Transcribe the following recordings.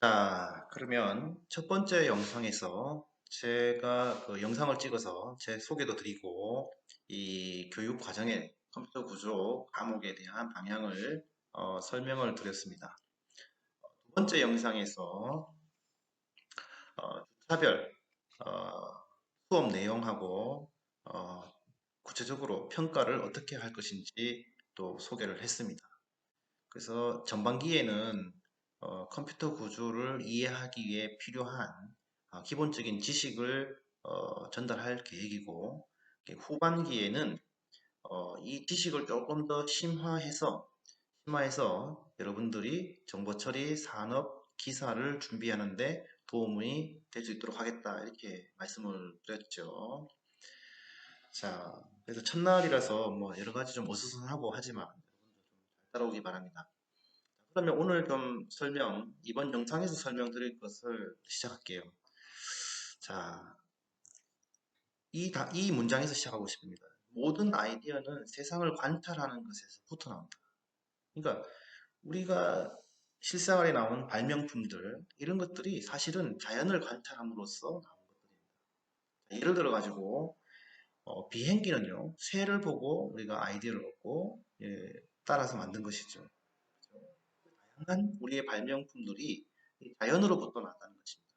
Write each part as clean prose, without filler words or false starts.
자, 그러면 첫 번째 영상에서 제가 그 영상을 찍어서 제 소개도 드리고 이 교육 과정의 컴퓨터 구조 과목에 대한 방향을 설명을 드렸습니다. 두 번째 영상에서 주차별 수업 내용하고 구체적으로 평가를 어떻게 할 것인지 또 소개를 했습니다. 그래서 전반기에는 컴퓨터 구조를 이해하기 위해 필요한 기본적인 지식을 전달할 계획이고, 후반기에는 이 지식을 조금 더 심화해서 여러분들이 정보처리 산업 기사를 준비하는데 도움이 될 수 있도록 하겠다, 이렇게 말씀을 드렸죠. 자, 그래서 첫날이라서 뭐 여러 가지 좀 어수선하고 하지만 여러분들 좀 잘 따라오기 바랍니다. 그러면 오늘 좀 이번 영상에서 설명드릴 것을 시작할게요. 자, 이 문장에서 시작하고 싶습니다. 모든 아이디어는 세상을 관찰하는 것에서부터 나온다. 그러니까 우리가 실생활에 나온 발명품들, 이런 것들이 사실은 자연을 관찰함으로써 나온 것들입니다. 예를 들어 가지고 비행기는요, 새를 보고 우리가 아이디어를 얻고 따라서 만든 것이죠. 다양한 우리의 발명품들이 자연으로부터 나타나는 것입니다.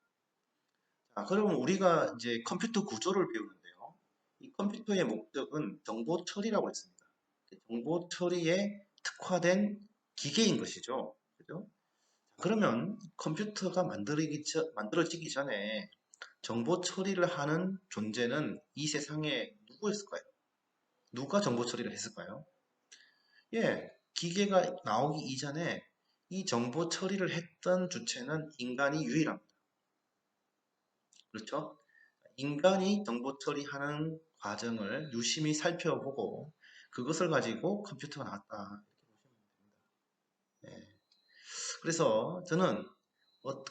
자, 그러면 우리가 이제 컴퓨터 구조를 배우는데요. 이 컴퓨터의 목적은 정보 처리라고 했습니다. 정보 처리에 특화된 기계인 것이죠. 그죠? 그러면 컴퓨터가 만들어지기 전에 정보 처리를 하는 존재는 이 세상에 누구였을까요? 누가 정보 처리를 했을까요? 예, 기계가 나오기 이전에 이 정보 처리를 했던 주체는 인간이 유일합니다. 그렇죠? 인간이 정보 처리하는 과정을 유심히 살펴보고 그것을 가지고 컴퓨터가 나왔다. 이렇게 보시면 됩니다. 예. 그래서 저는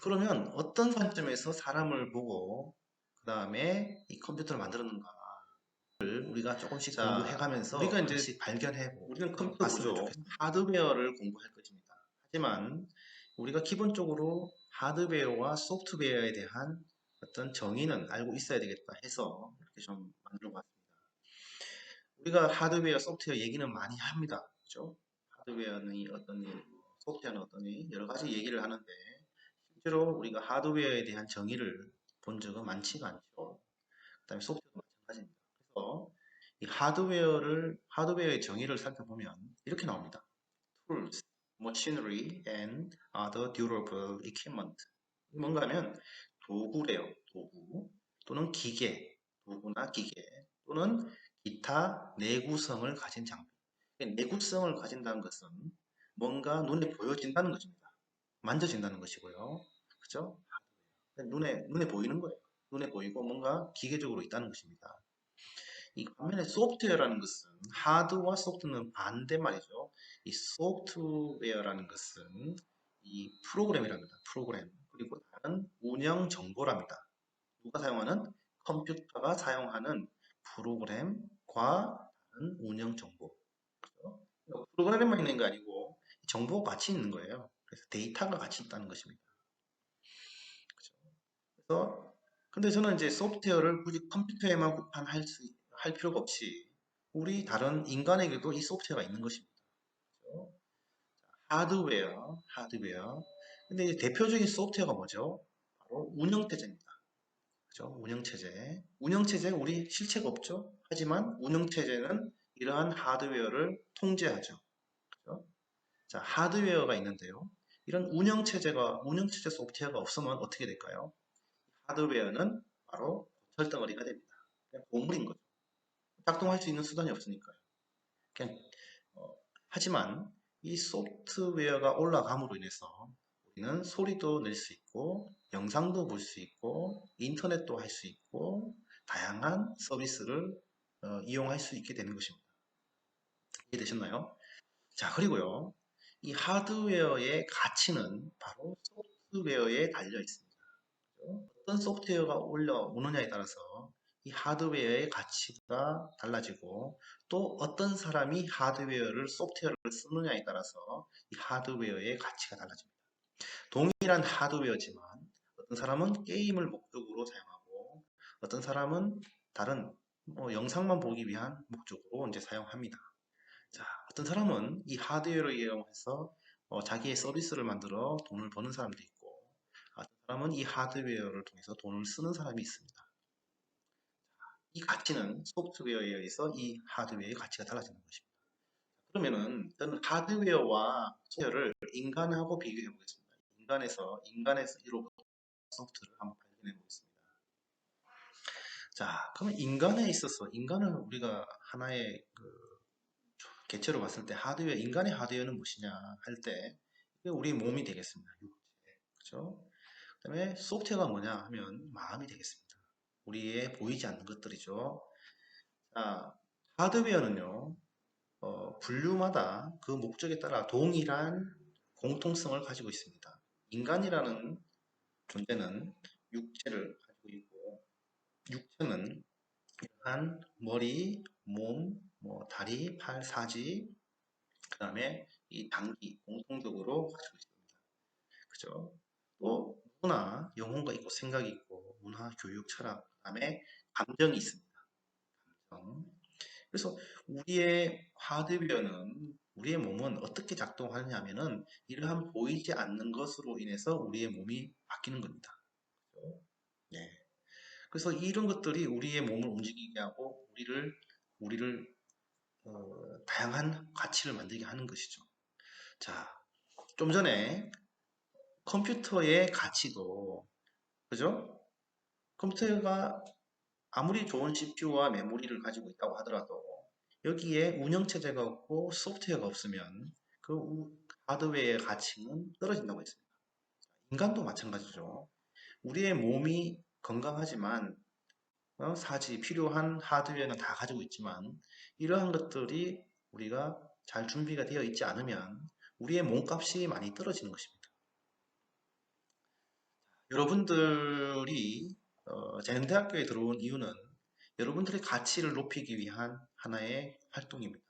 그러면 어떤 관점에서 사람을 보고 그 다음에 이 컴퓨터를 만들었는가를 우리가 조금씩 공부해가면서 우리가 이제 발견해보고 우리는 컴퓨터 구조, 하드웨어를 공부할 것입니다. 하지만 우리가 기본적으로 하드웨어와 소프트웨어에 대한 어떤 정의는 알고 있어야 되겠다 해서 이렇게 좀 만들어 봤습니다. 우리가 하드웨어, 소프트웨어 얘기는 많이 합니다. 그죠? 하드웨어는 어떤 일, 소프트웨어는 어떤 일, 여러 가지 얘기를 하는데 실제로 우리가 하드웨어에 대한 정의를 본 적은 많지가 않죠. 그 다음에 소프트웨어도 마찬가지입니다. 그래서 이 하드웨어의 정의를 살펴보면 이렇게 나옵니다. Tools, machinery, and other durable equipment. 뭔가 하면 도구래요. 도구 또는 기계, 도구나 기계 또는 기타 내구성을 가진 장비. 내구성을 가진다는 것은 뭔가 눈에 보여진다는 것입니다. 만져진다는 것이고요. 그죠? 눈에 보이는 거예요. 눈에 보이고 뭔가 기계적으로 있다는 것입니다. 이 반면에 소프트웨어라는 것은 하드와 소프트는 반대 말이죠. 이 소프트웨어라는 것은 이 프로그램이랍니다. 프로그램. 그리고 다른 운영 정보랍니다. 누가 사용하는? 컴퓨터가 사용하는 프로그램과 다른 운영 정보. 그렇죠? 프로그램만 있는 게 아니고 정보가 같이 있는 거예요. 그래서 데이터가 같이 있다는 것입니다. 그렇죠? 그래서 근데 저는 이제 소프트웨어를 굳이 컴퓨터에만 할 필요가 없이 우리 다른 인간에게도 이 소프트웨어가 있는 것입니다. 그렇죠? 하드웨어. 근데 이제 대표적인 소프트웨어가 뭐죠? 바로 운영체제입니다. 그죠? 운영체제. 운영체제 우리 실체가 없죠? 하지만 운영체제는 이러한 하드웨어를 통제하죠. 그죠? 자, 하드웨어가 있는데요. 이런 운영체제 소프트웨어가 없으면 어떻게 될까요? 하드웨어는 바로 절덩어리가 됩니다. 그냥 보물인 거죠. 작동할 수 있는 수단이 없으니까요. 그냥, 하지만 이 소프트웨어가 올라감으로 인해서 우리는 소리도 낼 수 있고, 영상도 볼 수 있고, 인터넷도 할 수 있고, 다양한 서비스를 이용할 수 있게 되는 것입니다. 이해되셨나요? 자, 그리고요. 이 하드웨어의 가치는 바로 소프트웨어에 달려 있습니다. 어떤 소프트웨어가 올라오느냐에 따라서 이 하드웨어의 가치가 달라지고 또 어떤 사람이 소프트웨어를 쓰느냐에 따라서 이 하드웨어의 가치가 달라집니다. 동일한 하드웨어지만 어떤 사람은 게임을 목적으로 사용하고 어떤 사람은 다른 영상만 보기 위한 목적으로 이제 사용합니다. 자, 어떤 사람은 이 하드웨어를 이용해서 자기의 서비스를 만들어 돈을 버는 사람도 있고 어떤 사람은 이 하드웨어를 통해서 돈을 쓰는 사람이 있습니다. 이 가치는 소프트웨어에 의해서 이 하드웨어의 가치가 달라지는 것입니다. 그러면은 저는 하드웨어와 소프트웨어를 인간하고 비교해 보겠습니다. 인간에서 이로부터 소프트를 한번 발견해 보겠습니다. 자, 그러면 인간에 있어서 인간을 우리가 하나의 개체로 봤을 때 인간의 하드웨어는 무엇이냐 할 때 우리 몸이 되겠습니다. 육체, 그렇죠? 그다음에 소프트웨어가 뭐냐 하면 마음이 되겠습니다. 우리의 보이지 않는 것들이죠. 자, 하드웨어는요, 분류마다 그 목적에 따라 동일한 공통성을 가지고 있습니다. 인간이라는 존재는 육체를 가지고 있고, 육체는 한 머리, 몸, 다리, 팔, 사지, 그 다음에 이 단기 공통적으로 가지고 있습니다. 그죠? 또 문화, 영혼가 있고 생각이 있고 문화, 교육, 철학, 그 다음에 감정이 있습니다. 감정. 그래서 우리의 하드웨어는 우리의 몸은 어떻게 작동하느냐면은 이러한 보이지 않는 것으로 인해서 우리의 몸이 바뀌는 겁니다. 그죠? 네. 그래서 이런 것들이 우리의 몸을 움직이게 하고 우리를 다양한 가치를 만들게 하는 것이죠. 자, 좀 전에 컴퓨터의 가치도 그죠? 컴퓨터가 아무리 좋은 CPU와 메모리를 가지고 있다고 하더라도 여기에 운영체제가 없고 소프트웨어가 없으면 그 하드웨어의 가치는 떨어진다고 했습니다. 인간도 마찬가지죠. 우리의 몸이 건강하지만 사지 필요한 하드웨어는 다 가지고 있지만 이러한 것들이 우리가 잘 준비가 되어 있지 않으면 우리의 몸값이 많이 떨어지는 것입니다. 여러분들이 재능대학교에 들어온 이유는 여러분들의 가치를 높이기 위한 하나의 활동입니다.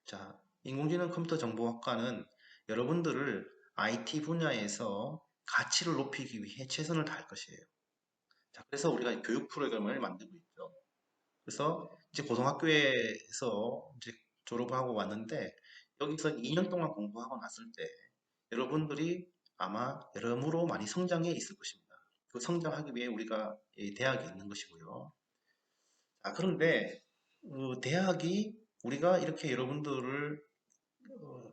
자, 인공지능 컴퓨터 정보학과는 여러분들을 IT 분야에서 가치를 높이기 위해 최선을 다할 것이에요. 자, 그래서 우리가 교육 프로그램을 만들고 있죠. 그래서 이제 고등학교에서 이제 졸업하고 왔는데 여기서 2년 동안 공부하고 났을 때 여러분들이 아마 여러모로 많이 성장해 있을 것입니다. 그 성장하기 위해 우리가 이 대학에 있는 것이고요. 자, 그런데 대학이 우리가 이렇게 여러분들을 어,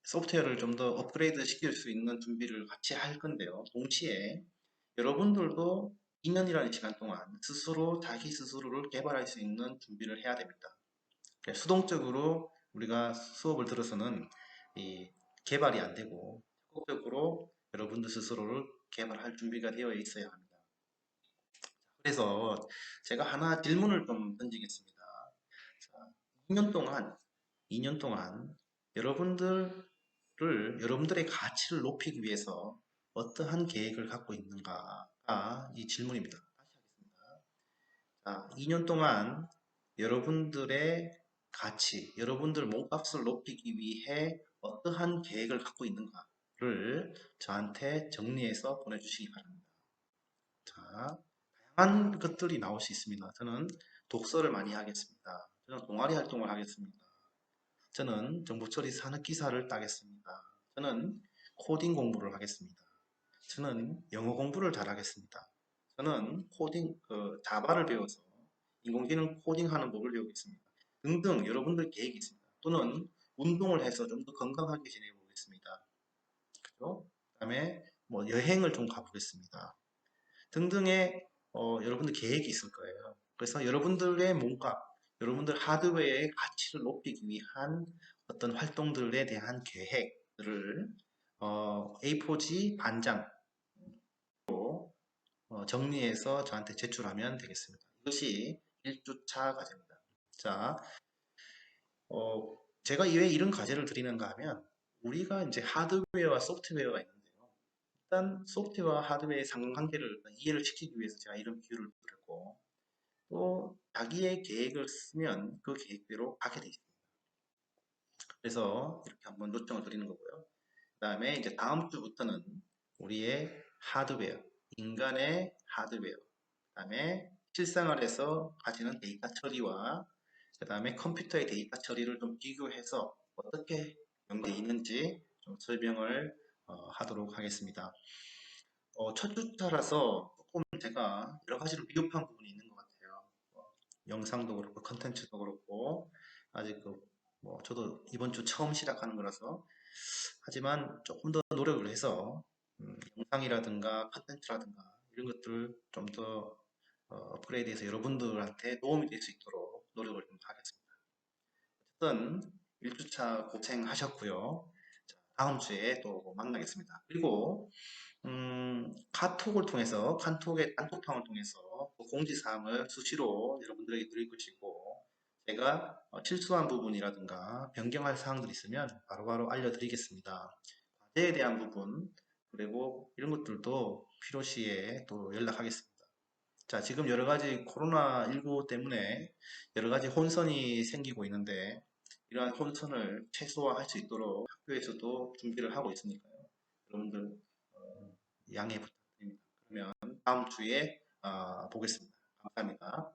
소프트웨어를 좀 더 업그레이드 시킬 수 있는 준비를 같이 할 건데요. 동시에 여러분들도 2년이라는 시간 동안 스스로 자기 스스로를 개발할 수 있는 준비를 해야 됩니다. 수동적으로 우리가 수업을 들어서는 이 개발이 안 되고 적극적으로 여러분들 스스로를 개발할 준비가 되어 있어야 합니다. 그래서 제가 하나 질문을 좀 던지겠습니다. 자, 2년 동안 여러분들의 가치를 높이기 위해서 어떠한 계획을 갖고 있는가가 이 질문입니다. 다시 하겠습니다. 자, 2년 동안 여러분들의 가치, 여러분들 몸값을 높이기 위해 어떠한 계획을 갖고 있는가를 저한테 정리해서 보내주시기 바랍니다. 자, 다양한 것들이 나올 수 있습니다. 저는 독서를 많이 하겠습니다. 저는 동아리 활동을 하겠습니다. 저는 정보처리 산업기사를 따겠습니다. 저는 코딩 공부를 하겠습니다. 저는 영어 공부를 잘하겠습니다. 저는 자바를 배워서 인공지능 코딩하는 법을 배우겠습니다. 등등 여러분들 계획이 있습니다. 또는 운동을 해서 좀 더 건강하게 지내보겠습니다. 그죠? 그 다음에 여행을 좀 가보겠습니다. 등등의 여러분들 계획이 있을 거예요. 그래서 여러분들의 몸값, 여러분들 하드웨어의 가치를 높이기 위한 어떤 활동들에 대한 계획들을 A4지 반장 정리해서 저한테 제출하면 되겠습니다. 이것이 1주차 과제입니다. 자, 제가 왜 이런 과제를 드리는가 하면 우리가 이제 하드웨어와 소프트웨어가 있는데요. 일단 소프트웨어와 하드웨어의 상관관계를 이해를 시키기 위해서 제가 이런 비유를 드렸고 또 자기의 계획을 쓰면 그 계획대로 하게 되어 있습니다. 그래서 이렇게 한번 요청을 드리는 거고요. 다음에 이제 다음 주부터는 우리의 하드웨어, 인간의 하드웨어, 그 다음에 실생활에서 가지는 데이터 처리와 그 다음에 컴퓨터의 데이터 처리를 좀 비교해서 어떻게 연결되어 있는지 좀 설명을 하도록 하겠습니다. 첫 주차라서 조금 제가 여러 가지로 미흡한 부분이 있는 것 같아요. 영상도 그렇고 컨텐츠도 그렇고 아직 저도 이번 주 처음 시작하는 거라서 하지만 조금 더 노력을 해서 영상이라든가 컨텐츠라든가 이런 것들을 좀 더 업그레이드해서 여러분들한테 도움이 될 수 있도록 노력을 좀 하겠습니다. 어쨌든 1주차 고생하셨고요. 자, 다음 주에 또 만나겠습니다. 그리고 카톡을 통해서 카톡의 단톡방을 통해서 공지사항을 수시로 여러분들에게 드릴 것이고 제가 실수한 부분이라든가 변경할 사항들이 있으면 바로바로 알려드리겠습니다. 과제에 대한 부분 그리고 이런 것들도 필요시에 또 연락하겠습니다. 자, 지금 여러 가지 코로나19 때문에 여러 가지 혼선이 생기고 있는데 이러한 혼선을 최소화할 수 있도록 학교에서도 준비를 하고 있으니까요. 여러분들 양해 부탁드립니다. 그러면 다음 주에 보겠습니다. 감사합니다.